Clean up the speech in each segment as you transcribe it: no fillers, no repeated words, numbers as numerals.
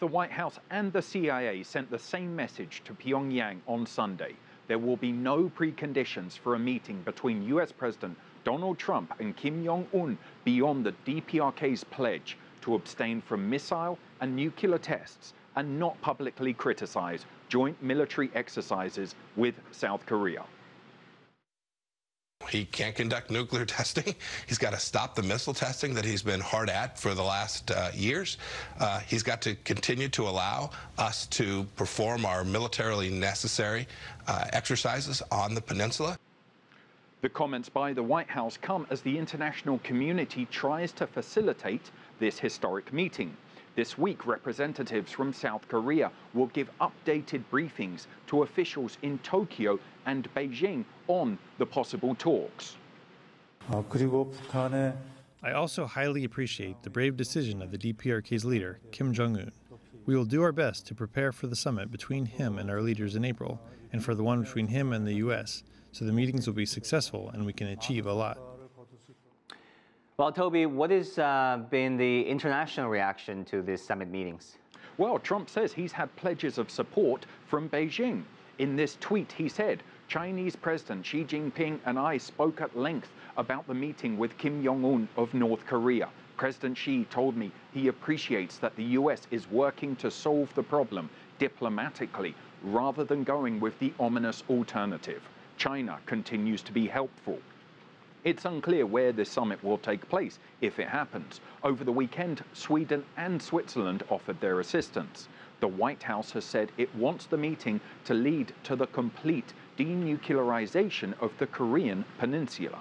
The White House and the CIA sent the same message to Pyongyang on Sunday. There will be no preconditions for a meeting between US President Donald Trump and Kim Jong-un beyond the DPRK's pledge to abstain from missile and nuclear tests and not publicly criticize joint military exercises with South Korea. He can't conduct nuclear testing. He's got to stop the missile testing that he's been hard at for the last years. He's got to continue to allow us to perform our militarily necessary exercises on the peninsula. The comments by the White House come as the international community tries to facilitate this historic meeting. This week, representatives from South Korea will give updated briefings to officials in Tokyo and Beijing on the possible talks. I also highly appreciate the brave decision of the DPRK's leader, Kim Jong-un. We will do our best to prepare for the summit between him and our leaders in April, and for the one between him and the U.S., so the meetings will be successful and we can achieve a lot. Well, Toby, what has been the international reaction to these summit meetings? Well, Trump says he's had pledges of support from Beijing. In this tweet, he said, Chinese President Xi Jinping and I spoke at length about the meeting with Kim Jong-un of North Korea. President Xi told me he appreciates that the US is working to solve the problem diplomatically rather than going with the ominous alternative. China continues to be helpful. It's unclear where this summit will take place, if it happens. Over the weekend, Sweden and Switzerland offered their assistance. The White House has said it wants the meeting to lead to the complete denuclearization of the Korean Peninsula.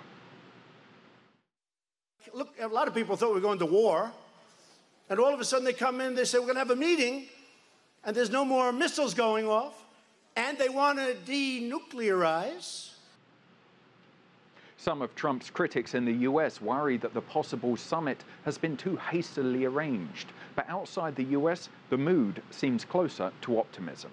Look, a lot of people thought we were going to war, and all of a sudden they come in, they say we're going to have a meeting, and there's no more missiles going off, and they want to denuclearize. Some of Trump's critics in the US worry that the possible summit has been too hastily arranged. But outside the US, the mood seems closer to optimism.